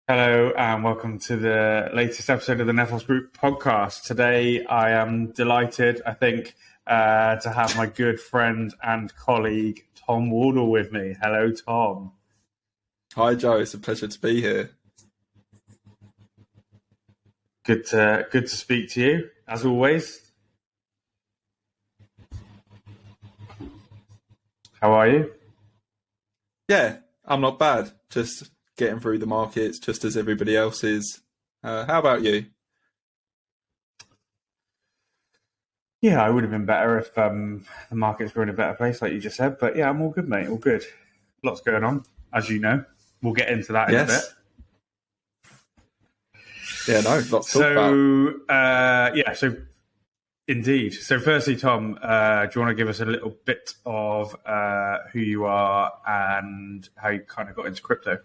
Hello and welcome to the latest episode of the Nephos Group podcast. Today I am delighted, to have my good friend and colleague Tom Wardle with me. Hello, Tom. Hi, Joe. It's a pleasure to be here. Good to speak to you, as always. How are you? Yeah, I'm not bad. Just getting through the markets, just as everybody else is. How about you? Yeah, I would have been better if the markets were in a better place, like you just said. But yeah, I'm all good, mate. All good. Lots going on, as you know. We'll get into that in a bit. Yeah, no, lots to talk about. So indeed. So firstly, Tom, do you want to give us a little bit of who you are and how you kind of got into crypto?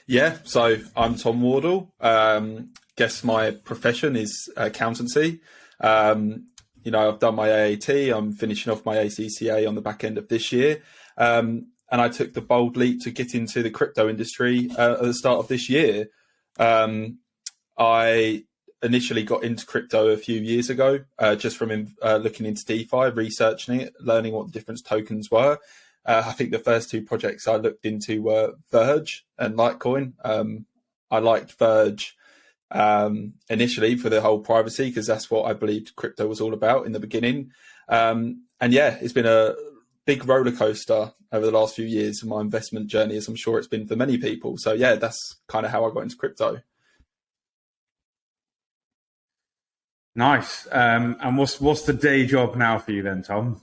Yeah, so I'm Tom Wardle. Guess my profession is accountancy. I've done my AAT. I'm finishing off my ACCA on the back end of this year. And I took the bold leap to get into the crypto industry at the start of this year. I initially got into crypto a few years ago, just from looking into DeFi, researching it, learning what the different tokens were. I think the first two projects I looked into were Verge and Litecoin. I liked Verge initially for the whole privacy, because that's what I believed crypto was all about in the beginning. It's been a big roller coaster over the last few years of my investment journey, as I'm sure it's been for many people. So yeah, that's kind of how I got into crypto. Nice. And what's the day job now for you then, Tom?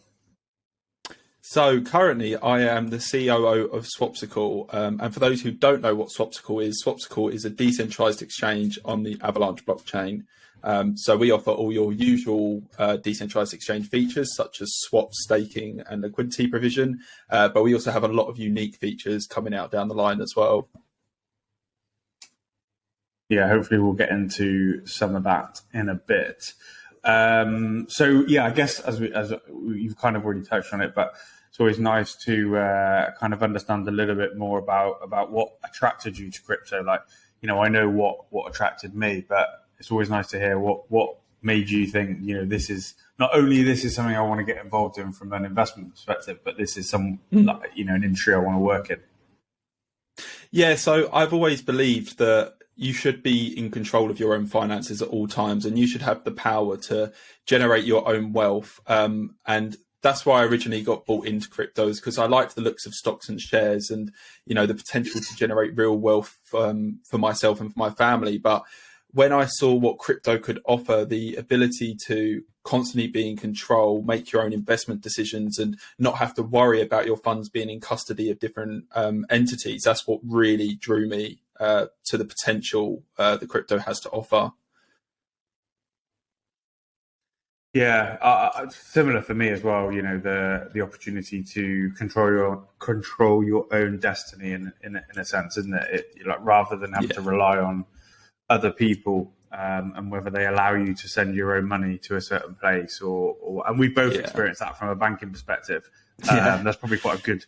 So currently I am the COO of Swapsicle. And for those who don't know what Swapsicle is a decentralized exchange on the Avalanche blockchain. So we offer all your usual decentralized exchange features, such as swap, staking and liquidity provision. But we also have a lot of unique features coming out down the line as well. Yeah, hopefully we'll get into some of that in a bit. I guess as you've kind of already touched on it, but it's always nice to kind of understand a little bit more about what attracted you to crypto. Like, I know what attracted me, but it's always nice to hear what made you think, this is something I want to get involved in from an investment perspective, but this is an industry I want to work in. Yeah, so I've always believed that you should be in control of your own finances at all times, and you should have the power to generate your own wealth. And that's why I originally got bought into cryptos, because I liked the looks of stocks and shares and, the potential to generate real wealth for myself and for my family. But when I saw what crypto could offer, the ability to constantly be in control, make your own investment decisions and not have to worry about your funds being in custody of different entities, that's what really drew me to the potential the crypto has to offer. Yeah, similar for me as well. The opportunity to control your own destiny in a sense, isn't it? Rather than have to rely on other people and whether they allow you to send your own money to a certain place, and we both experienced that from a banking perspective. That's probably quite a good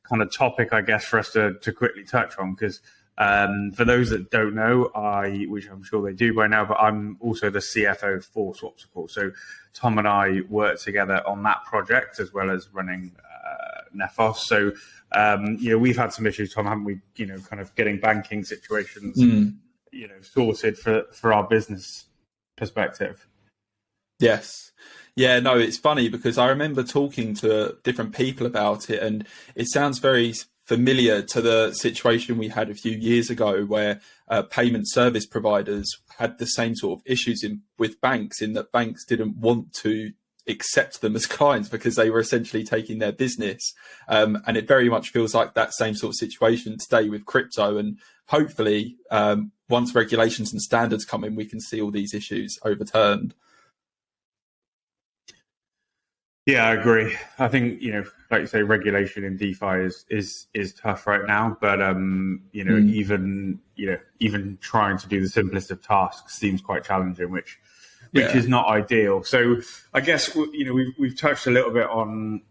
kind of topic, I guess, for us to quickly touch on, because for those that don't know, which I'm sure they do by now, but I'm also the CFO for Swapsicle. So Tom and I work together on that project as well as running Nephos. So we've had some issues, Tom, haven't we? Kind of getting banking situations, sorted for our business perspective. Yes. Yeah, no, it's funny because I remember talking to different people about it, and it sounds very familiar to the situation we had a few years ago where payment service providers had the same sort of issues with banks, in that banks didn't want to accept them as clients because they were essentially taking their business. And it very much feels like that same sort of situation today with crypto. And hopefully, once regulations and standards come in, we can see all these issues overturned. Yeah, I agree. I think, like you say, regulation in DeFi is tough right now, but even trying to do the simplest of tasks seems quite challenging, which is not ideal. So I guess we've touched a little bit on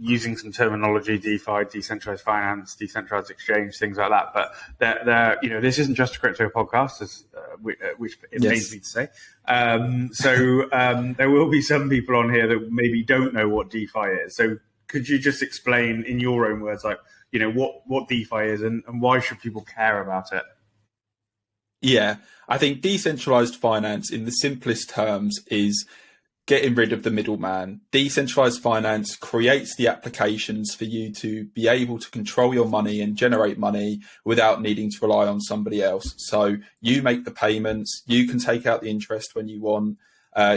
using some terminology, DeFi, decentralized finance, decentralized exchange, things like that. But this isn't just a crypto podcast, which it pains me to say. There will be some people on here that maybe don't know what DeFi is. So could you just explain in your own words, like, what DeFi is and why should people care about it? Yeah, I think decentralized finance in the simplest terms is getting rid of the middleman. Decentralized finance creates the applications for you to be able to control your money and generate money without needing to rely on somebody else. So you make the payments, you can take out the interest when you want.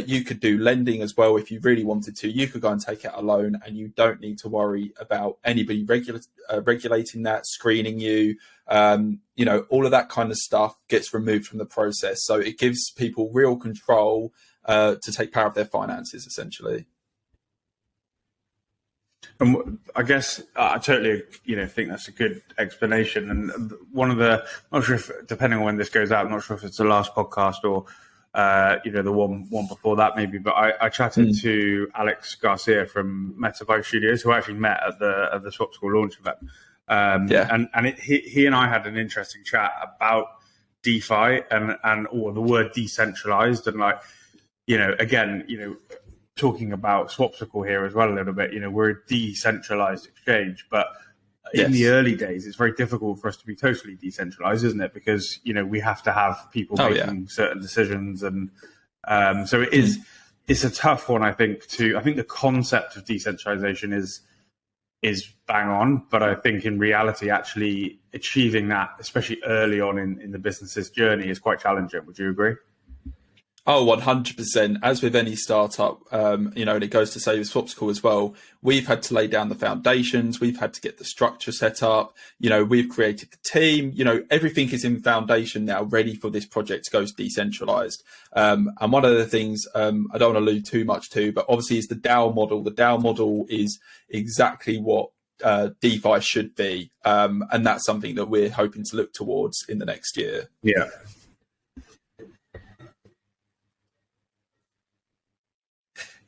You could do lending as well if you really wanted to. You could go and take out a loan and you don't need to worry about anybody regulating that, screening you. All of that kind of stuff gets removed from the process. So it gives people real control to take power of their finances, essentially. And I guess I totally, think that's a good explanation. And one of the, I'm not sure if, depending on when this goes out, I'm not sure if it's the last podcast or the one before that maybe, but I chatted to Alex Garcia from Metabyte Studios, who I actually met at the Swapsicle launch event. He and I had an interesting chat about DeFi and the word decentralized, and talking about Swapsicle here as well a little bit. We're a decentralized exchange, but in the early days, it's very difficult for us to be totally decentralized, isn't it? Because, we have to have people making certain decisions. And so it's a tough one, I think, I think the concept of decentralization is bang on. But I think in reality, actually achieving that, especially early on in the business's journey, is quite challenging. Would you agree? Oh, 100%. As with any startup, and it goes to say with Swapsicle as well, we've had to lay down the foundations. We've had to get the structure set up. We've created the team. Everything is in foundation now, ready for this project to go decentralized. And one of the things I don't want to allude too much to, but obviously is the DAO model. The DAO model is exactly what DeFi should be. And that's something that we're hoping to look towards in the next year. Yeah.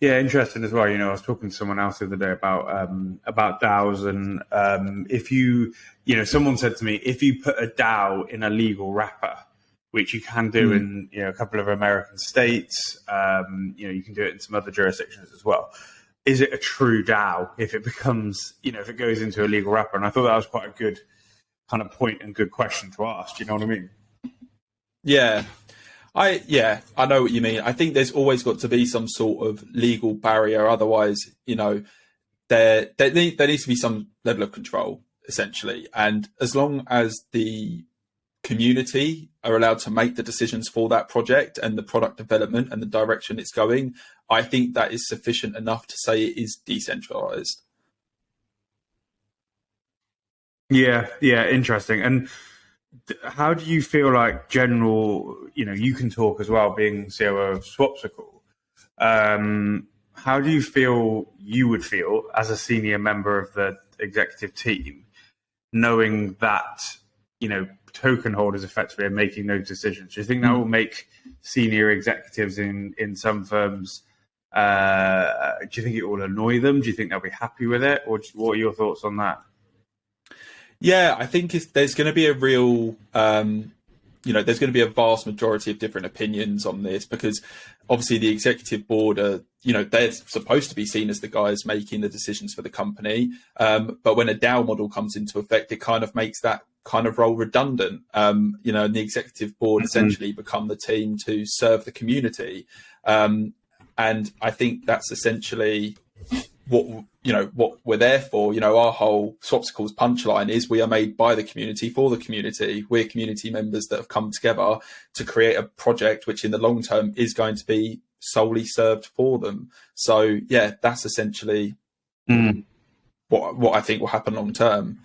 Yeah, interesting as well. I was talking to someone else the other day about DAOs, and if someone said to me, if you put a DAO in a legal wrapper, which you can do in a couple of American states, you can do it in some other jurisdictions as well. Is it a true DAO if it becomes, if it goes into a legal wrapper? And I thought that was quite a good kind of point and good question to ask. Do you know what I mean? Yeah. I know what you mean. I think there's always got to be some sort of legal barrier. Otherwise, there needs to be some level of control, essentially. And as long as the community are allowed to make the decisions for that project and the product development and the direction it's going, I think that is sufficient enough to say it is decentralized. Yeah, interesting. And how do you feel like general, you can talk as well, being COO of Swapsicle. How do you feel you would feel as a senior member of the executive team, knowing that, token holders effectively are making those decisions? Do you think that will make senior executives in some firms, do you think it will annoy them? Do you think they'll be happy with it? Or what are your thoughts on that? Yeah, I think there's going to be a real, there's going to be a vast majority of different opinions on this, because obviously the executive board are, they're supposed to be seen as the guys making the decisions for the company. But when a DAO model comes into effect, it kind of makes that kind of role redundant. And the executive board essentially become the team to serve the community. And I think that's essentially what we're there for. Our whole Swapsicle's punchline is we are made by the community for the community. We're community members that have come together to create a project which in the long term is going to be solely served for them. So yeah, that's essentially what I think will happen long term.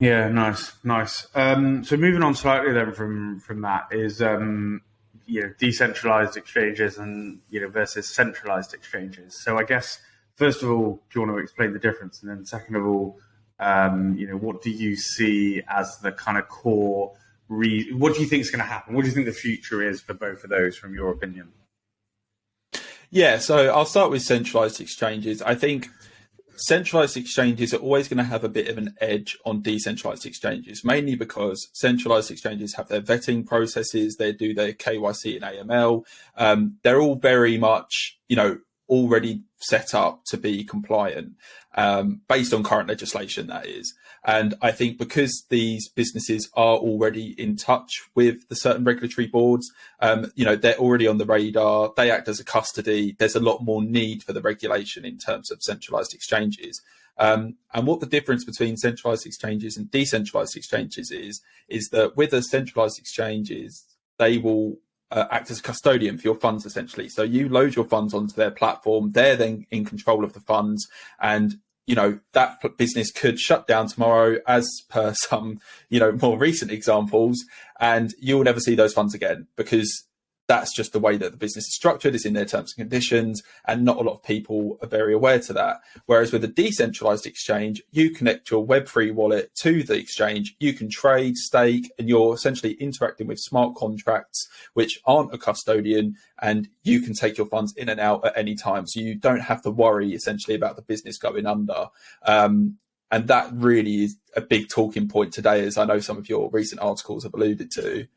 Yeah, nice. So moving on slightly then from that is decentralized exchanges and versus centralized exchanges. So I guess first of all, do you want to explain the difference, and then second of all, what do you see as the kind of core? What do you think is going to happen? What do you think the future is for both of those, from your opinion? Yeah, so I'll start with centralized exchanges. I think centralized exchanges are always going to have a bit of an edge on decentralized exchanges, mainly because centralized exchanges have their vetting processes, they do their KYC and AML. They're all very much, already set up to be compliant, based on current legislation, that is. And I think because these businesses are already in touch with the certain regulatory boards, they're already on the radar, they act as a custody, there's a lot more need for the regulation in terms of centralized exchanges. And what the difference between centralized exchanges and decentralized exchanges is that with a centralized exchanges, they will act as a custodian for your funds, essentially. So you load your funds onto their platform, they're then in control of the funds, and that business could shut down tomorrow, as per some more recent examples, and you'll never see those funds again, because that's just the way that the business is structured. It's in their terms and conditions, and not a lot of people are very aware to that. Whereas with a decentralized exchange, you connect your Web3 wallet to the exchange, you can trade, stake, and you're essentially interacting with smart contracts, which aren't a custodian, and you can take your funds in and out at any time. So you don't have to worry essentially about the business going under. And that really is a big talking point today, as I know some of your recent articles have alluded to.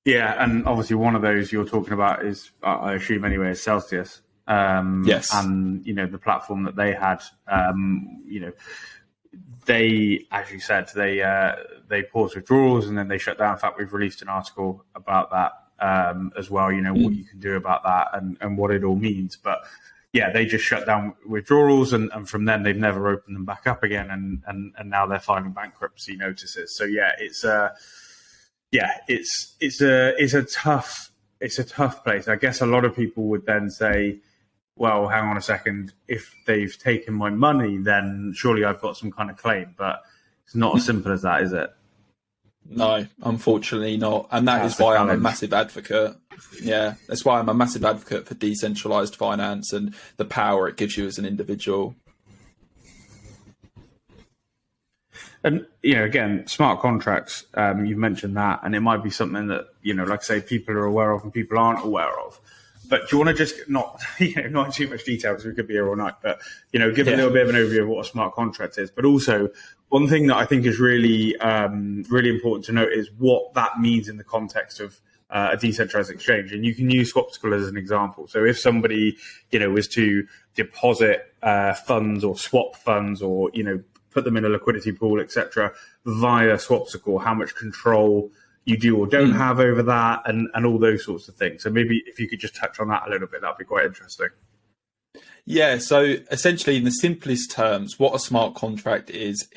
Yeah, and obviously one of those you're talking about is, I assume anyway, is Celsius. Yes. And, the platform that they had, they, as you said, they paused withdrawals and then they shut down. In fact, we've released an article about that as well, what you can do about that and what it all means. But yeah, they just shut down withdrawals, and from then they've never opened them back up again. And now they're filing bankruptcy notices. So yeah, it's a tough place. I guess a lot of people would then say, well, hang on a second, if they've taken my money, then surely I've got some kind of claim. But it's not as simple as that, is it? No, unfortunately not. And that's why I'm a massive advocate. Yeah, that's why I'm a massive advocate for decentralized finance and the power it gives you as an individual. And, again, smart contracts, you mentioned that, and it might be something that, like I say, people are aware of and people aren't aware of. But do you want to just not in too much detail, because we could be here all night, but, give a little bit of an overview of what a smart contract is. But also, one thing that I think is really, really important to note is what that means in the context of a decentralized exchange. And you can use Swapsicle as an example. So if somebody, was to deposit funds or swap funds or, put them in a liquidity pool, etc., via Swapsicle, how much control you do or don't have over that, and all those sorts of things. So maybe if you could just touch on that a little bit, that'd be quite interesting. Yeah, so essentially in the simplest terms, what a smart contract is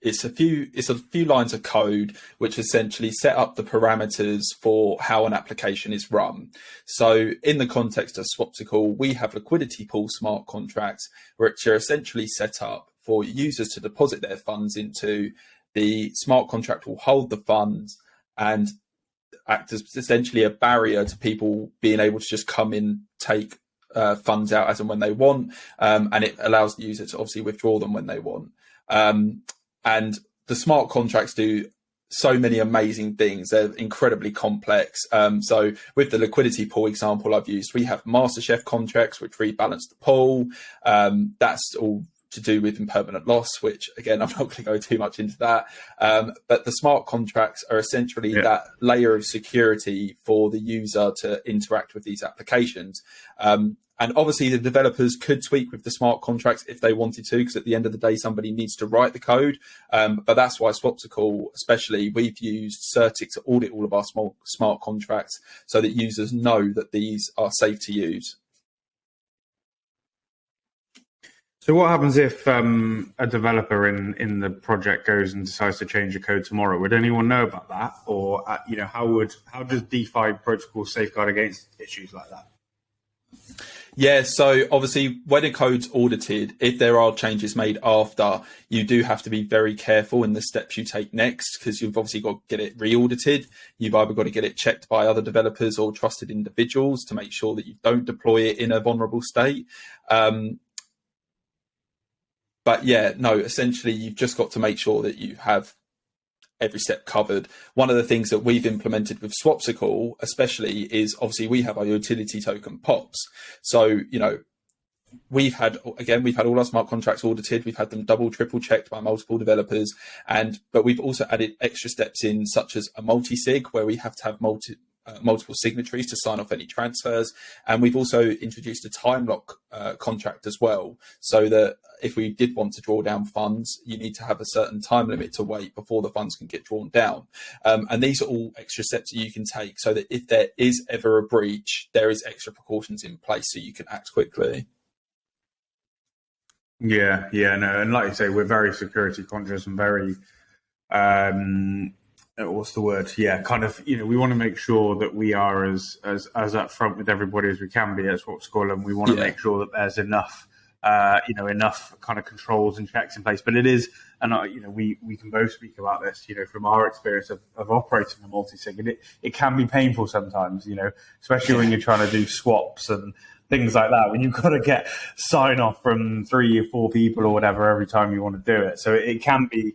it's a few lines of code which essentially set up the parameters for how an application is run. So in the context of Swapsicle, we have liquidity pool smart contracts which are essentially set up for users to deposit their funds into. The smart contract will hold the funds and act as essentially a barrier to people being able to just come in, take funds out as and when they want, and it allows the user to obviously withdraw them when they want. And the smart contracts do so many amazing things. They're incredibly complex. So with the liquidity pool example I've used, we have MasterChef contracts which rebalance the pool. That's all to do with impermanent loss, which again, I'm not going to go too much into that. But the smart contracts are essentially that layer of security for the user to interact with these applications. And obviously the developers could tweak with the smart contracts if they wanted to, because at the end of the day, somebody needs to write the code. But that's why Swapsicle, especially, we've used Certic to audit all of our smart contracts so that users know that these are safe to use. So what happens if a developer in the project goes and decides to change the code tomorrow? Would anyone know about that? Or, how does DeFi protocol safeguard against issues like that? Yeah, so obviously when a code's audited, if there are changes made after, you do have to be very careful in the steps you take next, because you've obviously got to get it re-audited. You've either got to get it checked by other developers or trusted individuals to make sure that you don't deploy it in a vulnerable state. But yeah, no, essentially you've just got to make sure that you have every step covered. One of the things that we've implemented with Swapsicle, especially, is obviously we have our utility token POPs. So, we've had all our smart contracts audited. We've had them double, triple checked by multiple developers. But we've also added extra steps in, such as a multi-sig, where we have to have multiple signatories to sign off any transfers. And we've also introduced a time lock contract as well, so that if we did want to draw down funds, you need to have a certain time limit to wait before the funds can get drawn down. And these are all extra steps that you can take, so that if there is ever a breach, there is extra precautions in place so you can act quickly. Yeah, no, and like you say, we're very security conscious and very what's the word? Yeah, kind of. We want to make sure that we are as upfront with everybody as we can be at Swapsicle, and we want to make sure that there's enough, enough kind of controls and checks in place. But it is, and we can both speak about this, from our experience of operating a multi-sig, and it can be painful sometimes, especially when you're trying to do swaps and things like that, when you've got to get sign off from 3 or 4 people or whatever every time you want to do it. So it can be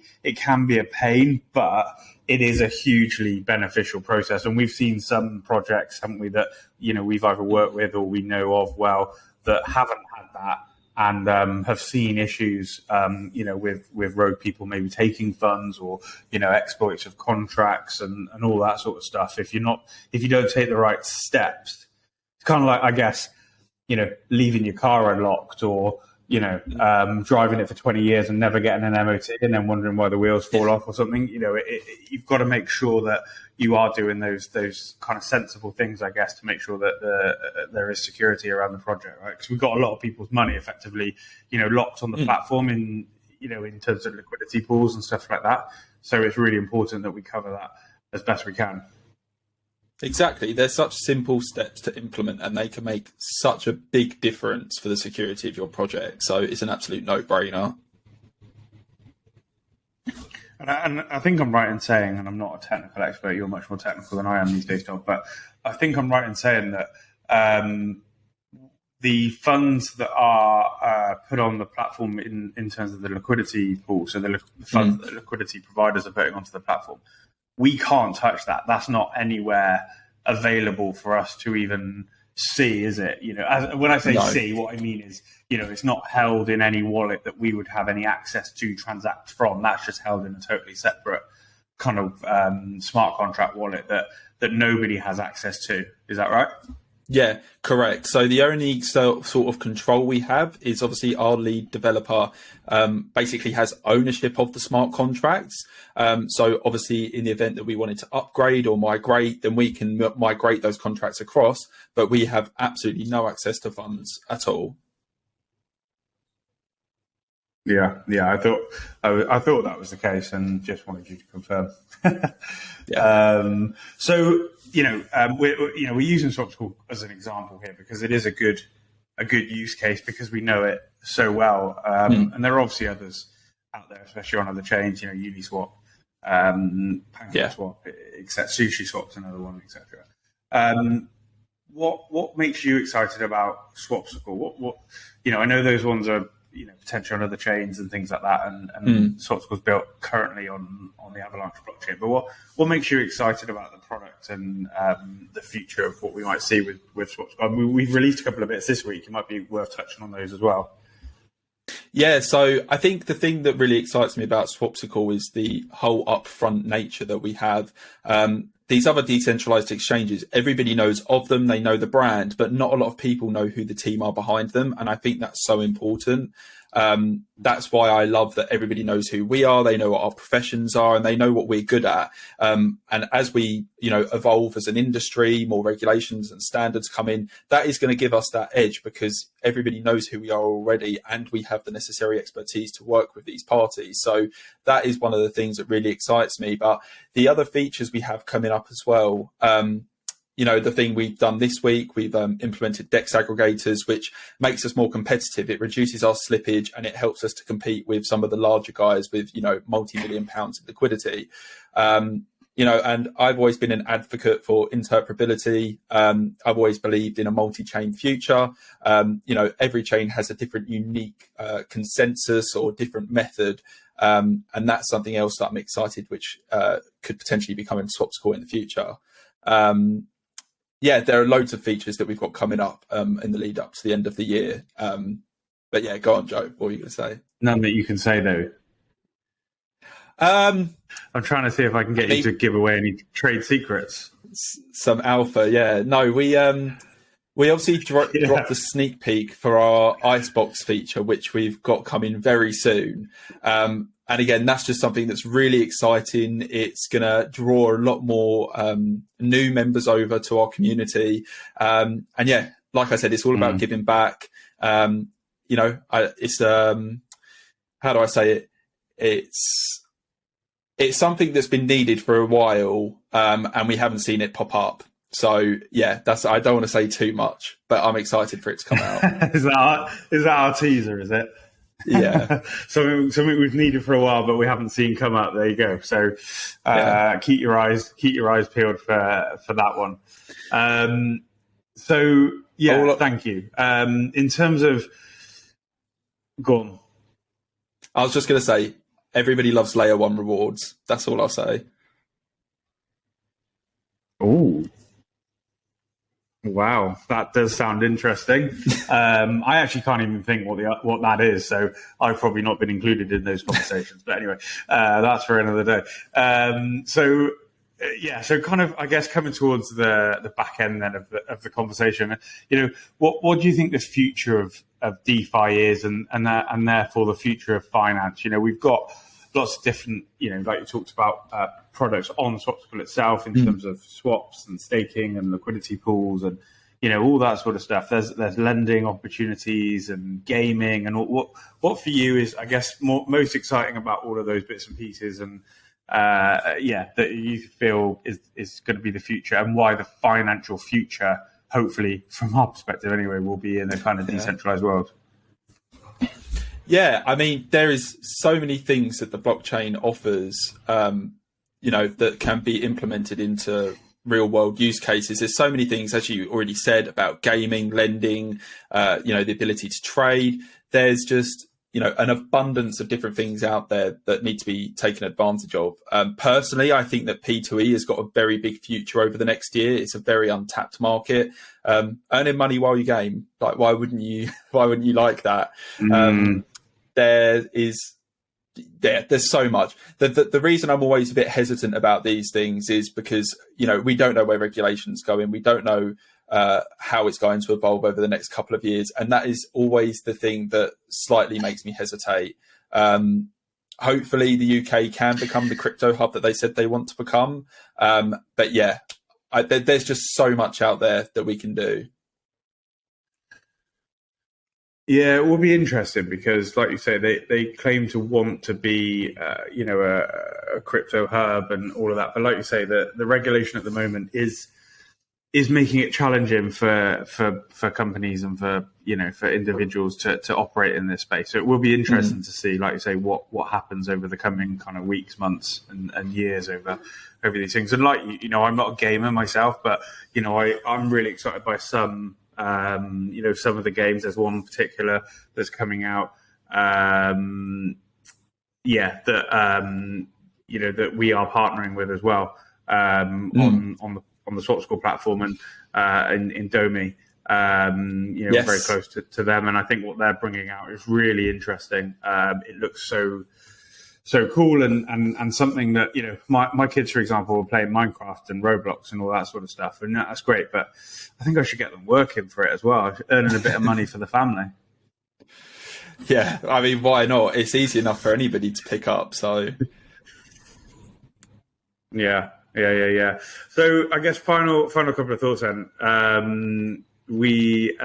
a pain, but it is a hugely beneficial process. And we've seen some projects, haven't we, that we've either worked with or we know of well that haven't had that, and have seen issues with rogue people maybe taking funds, or exploits of contracts and all that sort of stuff. If you don't take the right steps, it's kind of like, I guess, leaving your car unlocked, or driving it for 20 years and never getting an MOT and then wondering why the wheels fall off or something. You've got to make sure that you are doing those kind of sensible things, I guess, to make sure that there is security around the project, right? Because we've got a lot of people's money effectively, locked on the platform in terms of liquidity pools and stuff like that. So it's really important that we cover that as best we can. Exactly. They're such simple steps to implement, and they can make such a big difference for the security of your project. So it's an absolute no-brainer. And I think I'm right in saying, and I'm not a technical expert, you're much more technical than I am these days, Tom, but I think I'm right in saying that the funds that are put on the platform in terms of the liquidity pool, so the funds that liquidity providers are putting onto the platform, we can't touch that. That's not anywhere available for us to even see, is it? When I say see, what I mean is, it's not held in any wallet that we would have any access to transact from. That's just held in a totally separate kind of smart contract wallet that nobody has access to. Is that right? Yeah, correct. So the only sort of control we have is obviously our lead developer basically has ownership of the smart contracts. So obviously in the event that we wanted to upgrade or migrate, then we can migrate those contracts across, but we have absolutely no access to funds at all. Yeah. I thought that was the case, and just wanted you to confirm. So we're using Swapsicle as an example here because it is a good use case, because we know it so well. And there are obviously others out there, especially on other chains. Uniswap, PancakeSwap, etc. SushiSwap's another one, etc. What makes you excited about Swapsicle? What I know those ones are potentially on other chains and things like that, and Swapsicle's built currently on the Avalanche blockchain. But what makes you excited about the product and the future of what we might see with Swapsicle? I mean, we've released a couple of bits this week. It might be worth touching on those as well. Yeah, so I think the thing that really excites me about Swapsicle is the whole upfront nature that we have. These other decentralized exchanges, everybody knows of them, they know the brand, but not a lot of people know who the team are behind them. And I think that's so important. That's why I love that everybody knows who we are, they know what our professions are, and they know what we're good at. And as we, evolve as an industry, more regulations and standards come in, that is going to give us that edge, because everybody knows who we are already, and we have the necessary expertise to work with these parties. So that is one of the things that really excites me. But the other features we have coming up as well, the thing we've done this week, we've implemented DEX aggregators, which makes us more competitive. It reduces our slippage, and it helps us to compete with some of the larger guys with, multi-million pounds of liquidity. and I've always been an advocate for interpretability. I've always believed in a multi-chain future. Every chain has a different unique consensus or different method. And that's something else that I'm excited, which could potentially be coming to Swapsicle in the future. There are loads of features that we've got coming up in the lead up to the end of the year. But yeah, go on, Joe. What were you going to say? None that you can say, though. I'm trying to see if I can get you to give away any trade secrets. Some alpha, yeah. No, we obviously dropped the sneak peek for our Icebox feature, which we've got coming very soon. And again, that's just something that's really exciting. It's going to draw a lot more new members over to our community. And yeah, like I said, it's all about giving back. It's how do I say it? It's something that's been needed for a while, and we haven't seen it pop up. So yeah, I don't want to say too much, but I'm excited for it to come out. Is that our teaser? Is it? Yeah. something we've needed for a while, but we haven't seen come up. There you go. So keep your eyes peeled for that one. Thank you. In terms of, go on. I was just going to say, everybody loves layer 1 rewards. That's all I'll say. Oh, wow, that does sound interesting. I actually can't even think what that is, so I've probably not been included in those conversations. But anyway, that's for another day. So kind of, I guess, coming towards the back end then of the conversation, what do you think the future of DeFi is, and therefore the future of finance? We've got lots of different, like you talked about, products on Swapsicle itself in terms of swaps and staking and liquidity pools and all that sort of stuff. There's lending opportunities and gaming, and what for you is, I guess, most exciting about all of those bits and pieces, and that you feel is going to be the future, and why the financial future, hopefully from our perspective anyway, will be in a kind of decentralized world. Yeah, I mean, there is so many things that the blockchain offers, that can be implemented into real world use cases. There's so many things, as you already said, about gaming, lending, the ability to trade. There's just, an abundance of different things out there that need to be taken advantage of. Personally, I think that P2E has got a very big future over the next year. It's a very untapped market. Earning money while you game, like, why wouldn't you like that? There's so much. The reason I'm always a bit hesitant about these things is because, we don't know where regulation's going. We don't know how it's going to evolve over the next couple of years. And that is always the thing that slightly makes me hesitate. Hopefully the UK can become the crypto hub that they said they want to become. But yeah, there's just so much out there that we can do. Yeah, it will be interesting because, like you say, they claim to want to be, a crypto hub and all of that. But like you say, the regulation at the moment is making it challenging for companies and for individuals to operate in this space. So it will be interesting to see, like you say, what happens over the coming kind of weeks, months, and years over these things. And like I'm not a gamer myself, but I'm really excited by some. Some of the games. There's one in particular that's coming out. That we are partnering with as well on the Swapsicle platform and in Domi. Yes. Very close to them, and I think what they're bringing out is really interesting. It looks so cool and something that my kids, for example, are playing Minecraft and Roblox and all that sort of stuff, and that's great. But I think I should get them working for it as well, earning a bit of money for the family. Yeah, I mean, why not? It's easy enough for anybody to pick up. So yeah. So I guess final couple of thoughts then. I'm going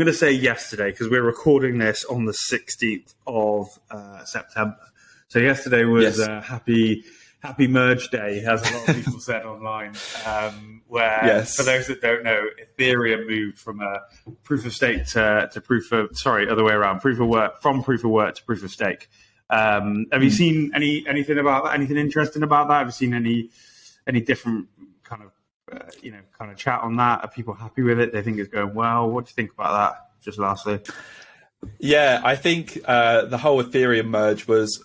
to say yesterday, because we're recording this on the 16th of September. So yesterday was happy merge day, as a lot of people said online, where, for those that don't know, Ethereum moved from a proof of stake to proof of work to proof of stake. Have you seen anything about that? Anything interesting about that? Have you seen any different kind of kind of chat on that? Are people happy with it? They think it's going well. What do you think about that? Just lastly. Yeah, I think the whole Ethereum merge was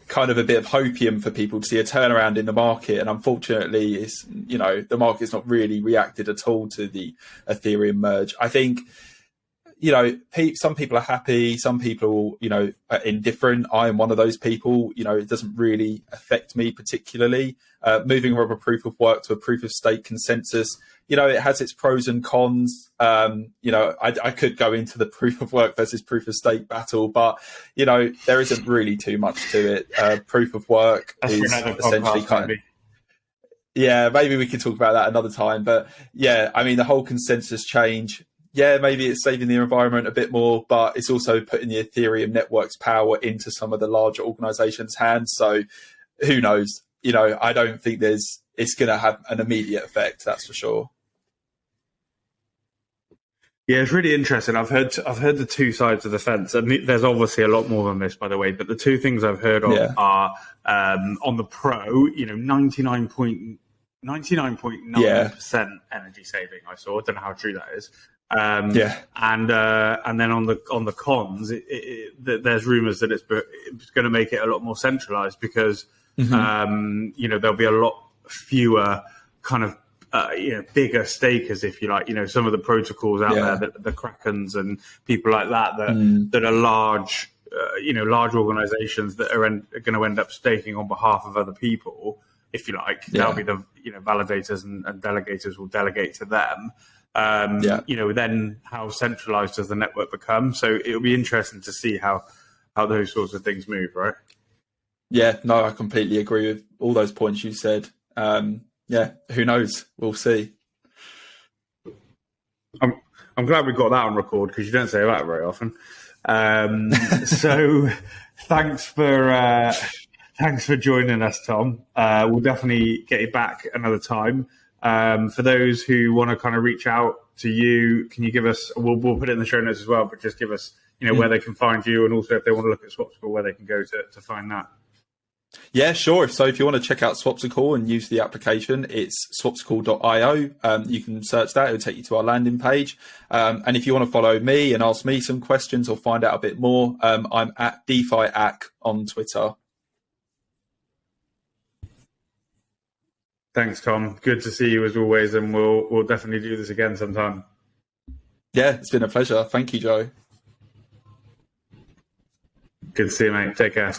kind of a bit of hopium for people to see a turnaround in the market, and unfortunately, it's the market's not really reacted at all to the Ethereum merge. I think some people are happy, some people are indifferent. I am one of those people. It doesn't really affect me particularly. Moving from a proof of work to a proof of stake consensus, it has its pros and cons. I could go into the proof of work versus proof of stake battle, but there isn't really too much to it. Proof of work is essentially kind of. Yeah, maybe we can talk about that another time. But yeah, I mean, the whole consensus change. Yeah, maybe it's saving the environment a bit more, but it's also putting the Ethereum network's power into some of the larger organizations' hands. So who knows? I don't think it's going to have an immediate effect. That's for sure. Yeah, it's really interesting. I've heard the two sides of the fence, and there's obviously a lot more than this, by the way. But the two things I've heard of are on the pro, 99.9% energy saving. I saw. I don't know how true that is. And then on the cons, there's rumours that it's going to make it a lot more centralised because there'll be a lot fewer kind of bigger stakers, if you like. Some of the protocols out there, the Krakens and people like that that are large, large organisations that are going to end up staking on behalf of other people, if you like. That'll be the validators and delegators will delegate to them. Then how centralized does the network become? So it'll be interesting to see how those sorts of things move, right? Yeah, no, I completely agree with all those points you said. Who knows? We'll see. I'm glad we got that on record because you don't say that very often. So thanks for joining us, Tom. We'll definitely get you back another time. For those who want to kind of reach out to you, can you give us, we'll put it in the show notes as well, but just give us, where they can find you, and also if they want to look at Swapsicle, where they can go to find that. Yeah, sure. So if you want to check out Swapsicle and use the application, it's swapsicle.io. You can search that. It'll take you to our landing page. And if you want to follow me and ask me some questions or find out a bit more, I'm at DeFiAC on Twitter. Thanks, Tom. Good to see you as always, and we'll definitely do this again sometime. Yeah, it's been a pleasure. Thank you, Joe. Good to see you, mate. Take care.